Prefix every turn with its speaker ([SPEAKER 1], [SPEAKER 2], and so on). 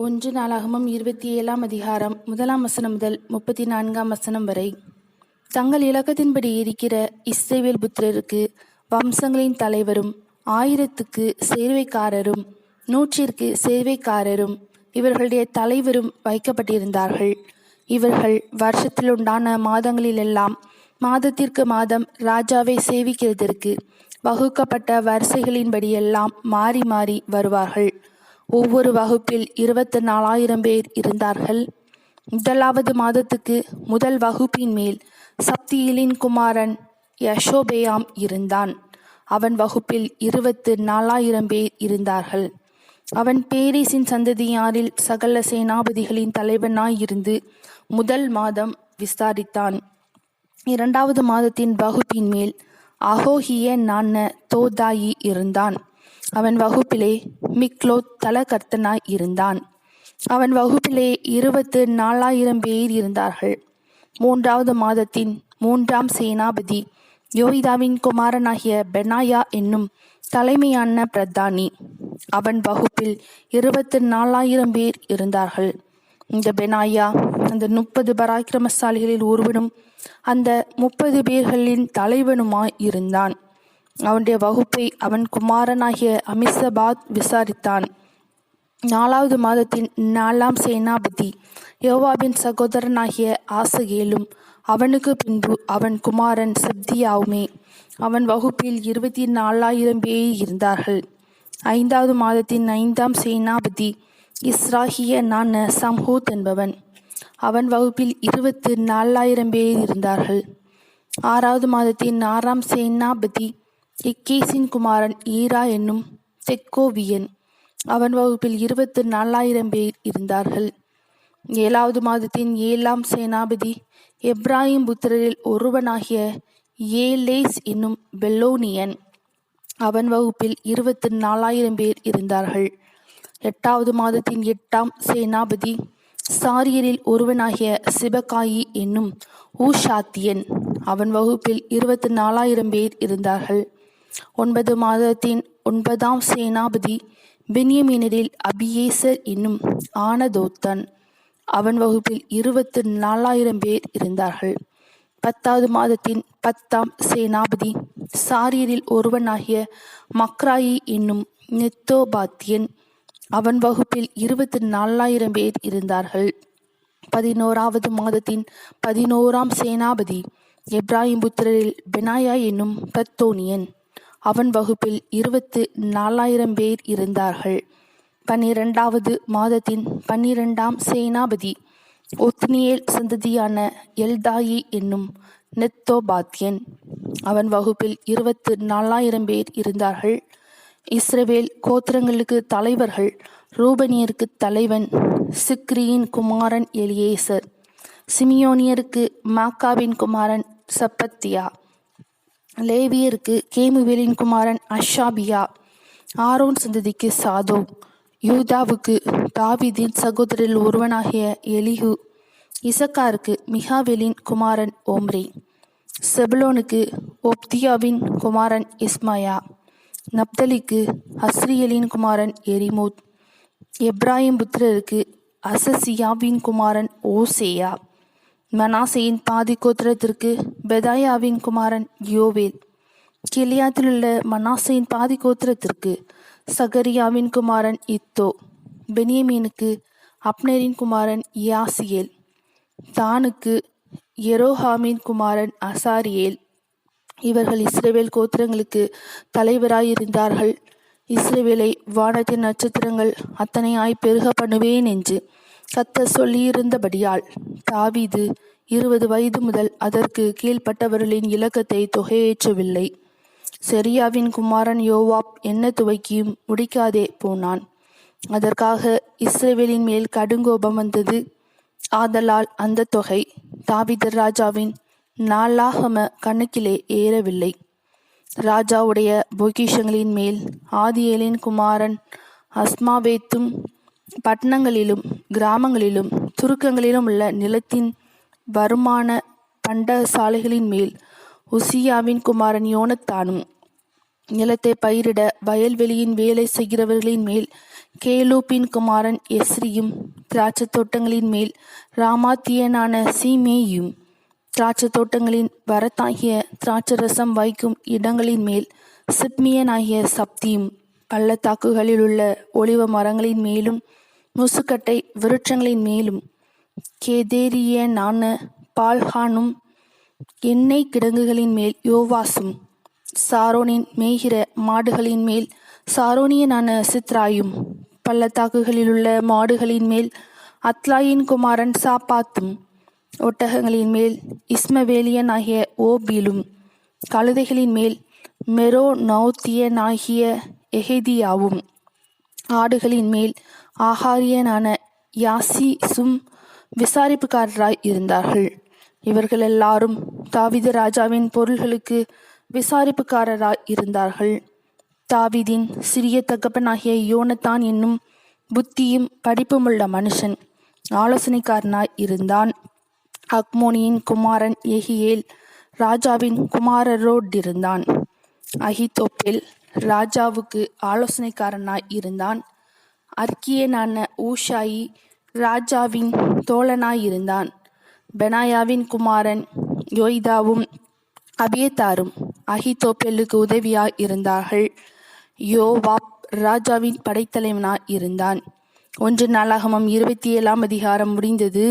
[SPEAKER 1] 1 நாளாகமம் 27ஆம் அதிகாரம் 1ஆம் வசனம் முதல் 34ஆம் வசனம் வரை. தங்கள் இலக்கத்தின்படி இருக்கிற இஸ்ரவேல் புத்திரருக்கு வம்சங்களின் தலைவரும் 1000க்கு சேர்வைக்காரரும் 100ற்கு சேர்வைக்காரரும் இவர்களுடைய தலைவரும் வைக்கப்பட்டிருந்தார்கள். இவர்கள் வருஷத்திலுண்டான மாதங்களிலெல்லாம் மாதத்திற்கு மாதம் ராஜாவை சேவிக்கிறதற்கு வகுக்கப்பட்ட வரிசைகளின்படியெல்லாம் மாறி மாறி வருவார்கள். ஒவ்வொரு வகுப்பில் 24,000 பேர் இருந்தார்கள். முதலாவது மாதத்துக்கு முதல் வகுப்பின் மேல் சப்தியேலின் குமாரன் யஷோபெயாம் இருந்தான். அவன் வகுப்பில் 24,000 பேர் இருந்தார்கள். அவன் பேரேசின் சந்ததியாரில் சகல சேனாபதிகளின் தலைவனாயிருந்து முதல் மாதம் விசாரித்தான். 2வது மாதத்தின் வகுப்பின் மேல் அகோகிய நான்ன தோதாயி இருந்தான். அவன் வகுப்பிலே மிக்லோத் தலகர்த்தனாய் இருந்தான். அவன் வகுப்பிலே 24,000 பேர் இருந்தார்கள். 3வது மாதத்தின் 3ஆம் சேனாபதி யோய்தாவின் குமாரனாகிய பெனாயா என்னும் தலைமையான பிரதானி. அவன் வகுப்பில் 24,000 பேர் இருந்தார்கள். இந்த பெனாயா அந்த 30 பராக்கிரமசாலிகளில் ஒருவனும் அந்த 30 பேர்களின் தலைவனுமாய் இருந்தான். அவனுடைய வகுப்பை அவன் குமாரனாகிய அமிசபாத் விசாரித்தான். 4வது மாதத்தின் 4ஆம் சேனாபதி யோவாபின் சகோதரனாகிய ஆசகேலும் அவனுக்கு பின்பு அவன் குமாரன் செப்தியாவுமே. அவன் வகுப்பில் 24,000 பேர் இருந்தார்கள். 5வது மாதத்தின் 5ஆம் சேனாபதி இஸ்ராகிய நான சம்ஹூத் என்பவன். அவன் வகுப்பில் 24,000 பேர் இருந்தார்கள். 6வது மாதத்தின் 6ஆம் சேனாபதி இக்கேசின் குமாரன் ஈரா என்னும் தெக்கோவியன். அவன் வகுப்பில் 24,000 பேர் இருந்தார்கள். 7வது மாதத்தின் 7ஆம் சேனாபதி எப்ராஹிம் புத்திரரில் ஒருவனாகிய ஏலேஸ் என்னும் பெல்லோனியன். அவன் வகுப்பில் 24,000 பேர் இருந்தார்கள். 8வது மாதத்தின் 8ஆம் சேனாபதி சாரியரில் ஒருவனாகிய சிபகாயி என்னும் ஊஷாத்தியன். அவன் வகுப்பில் 24,000 பேர் இருந்தார்கள். 9 மாதத்தின் 9ஆம் சேனாபதி பென்யமீனரில் அபியேசர் என்னும் ஆனதோத்தன். அவன் வகுப்பில் 24,000 பேர் இருந்தார்கள். 10வது மாதத்தின் 10ஆம் சேனாபதி சாரியரில் ஒருவனாகிய மக்ராயி என்னும் நெத்தோபாத்தியன். அவன் வகுப்பில் 24,000 பேர் இருந்தார்கள். 11வது மாதத்தின் 11ஆம் சேனாபதி எப்ராஹிம் புத்திரரில் பெனாயா என்னும் பத்தோனியன். அவன் வகுப்பில் 24,000 பேர் இருந்தார்கள். 12வது மாதத்தின் 12ஆம் சேனாபதி ஒத்னியேல் சந்ததியான எல்தாயி என்னும் நெத்தோபாத்தியன். அவன் வகுப்பில் 24,000 பேர் இருந்தார்கள். இஸ்ரவேல் கோத்திரங்களுக்கு தலைவர்கள். ரூபனியருக்கு தலைவன் சிக்ரியின் குமாரன் எலியேசர். சிமியோனியருக்கு மாக்காவின் குமாரன் சப்பத்தியா. லேவியருக்கு கேமுவேலின் குமாரன் அஷாபியா. ஆரோன் சந்ததிக்கு சாதோ. யூதாவுக்கு தாவீதின் சகோதரில் ஒருவனாகிய எலிஹு. இசக்காருக்கு மிகாவேலின் குமாரன் ஓம்ரி. செபுலோனுக்கு ஒப்தியாவின் குமாரன் இஸ்மாயா. நப்தலிக்கு அஸ்ரியலின் குமாரன் எரிமோத். எப்ராஹிம் புத்திரருக்கு அசசியாவின் குமாரன் ஓசேயா. மனாசையின் பாதி கோத்திரத்திற்கு பெதாயாவின் குமாரன் யோவேல். கிலியாத்திலுள்ள மனாசையின் பாதி கோத்திரத்திற்கு சகரியாவின் குமாரன் இத்தோ. பென்யமீனுக்கு அப்னேரின் குமாரன் யாசியேல். தானுக்கு எரோஹாமின் குமாரன் அசாரியேல். இவர்கள் இஸ்ரவேல் கோத்திரங்களுக்கு தலைவராயிருந்தார்கள். இஸ்ரவேலை வானத்தின் நட்சத்திரங்கள் அத்தனையாய் பெருக பண்ணுவேன் என்று கர்த்தர் சொல்லியிருந்தபடியால் தாவீது 20 வயது முதல் அதற்கு கீழ்ப்பட்டவர்களின் இலக்கத்தை தொகையேற்றவில்லை. செரியாவின் குமாரன் யோவாப் எண்ண துவக்கியும் முடிக்காதே போனான். அதற்காக இஸ்ரவேலின் மேல் கடுங்கோபம் வந்தது. ஆதலால் அந்த தொகை தாவீது ராஜாவின் நாளாகம கணக்கிலே ஏறவில்லை. ராஜாவுடைய பொக்கிஷங்களின் மேல் ஆதியேலின் குமாரன் அஸ்மாவேத்தும் பட்டணங்களிலும் கிராமங்களிலும் துருக்கங்களிலும் உள்ள நிலத்தின் வருமான பண்டசாலைகளின் மேல் உசியாவின் குமாரன் யோனத்தானும் நிலத்தை பயிரிட வயல்வெளியின் வேலை செய்கிறவர்களின் மேல் கேலூப்பின் குமாரன் எஸ்ரியும் திராட்சைத் தோட்டங்களின் மேல் ராமாத்தியனான சீமேயும் திராட்சைத் தோட்டங்களின் வரத்தாகிய திராட்சரசம் வைக்கும் இடங்களின் மேல் சிப்மியனாகிய சப்தியும் பள்ளத்தாக்குகளிலுள்ள ஒலிவ மரங்களின் மேலும் முசுக்கட்டை விருட்சங்களின் மேலும் கேதேரியனான பால்ஹானும் எண்ணெய் கிடங்குகளின் மேல் யோவாசும் சாரோனின் மேய்கிற மாடுகளின் மேல் சாரோனியனான சித்ராயும் பள்ளத்தாக்குகளிலுள்ள மாடுகளின் மேல் அத்லாயின் குமாரன் சாப்பாத்தும் ஒட்டகங்களின் மேல் இஸ்மவேலியன் ஆகிய ஓபிலும் கழுதைகளின் மேல் மெரோனௌத்தியனாகிய எஹெதியாவும் ஆடுகளின் மேல் ஆகாரியனான யாசிசும் விசாரிப்புக்காரராய் இருந்தார்கள். இவர்கள் எல்லாரும் தாவீது ராஜாவின் பொருள்களுக்கு விசாரிப்புக்காரராய் இருந்தார்கள். தாவீதின் சிறிய தகப்பனாகிய யோனத்தான் என்னும் புத்தியும் படிப்புமுள்ள மனுஷன் ஆலோசனைக்காரனாய் இருந்தான். அக்மோனியின் குமாரன் எகியேல் ராஜாவின் குமாரரோடிருந்தான். அகித்தோப்பேல் ராஜாவுக்கு ஆலோசனைக்காரனாய் இருந்தான். அர்க்கியனான ஊஷாயி ராஜாவின் தோழனாயிருந்தான். பெனாயாவின் குமாரன் யோய்தாவும் அபியத்தாரும் அகித்தோப்பேலுக்கு உதவியாய் இருந்தார்கள். யோவாப் ராஜாவின் படைத்தலைவனாய் இருந்தான். 1 நாளாகமம் 27 அதிகாரம் முடிந்தது.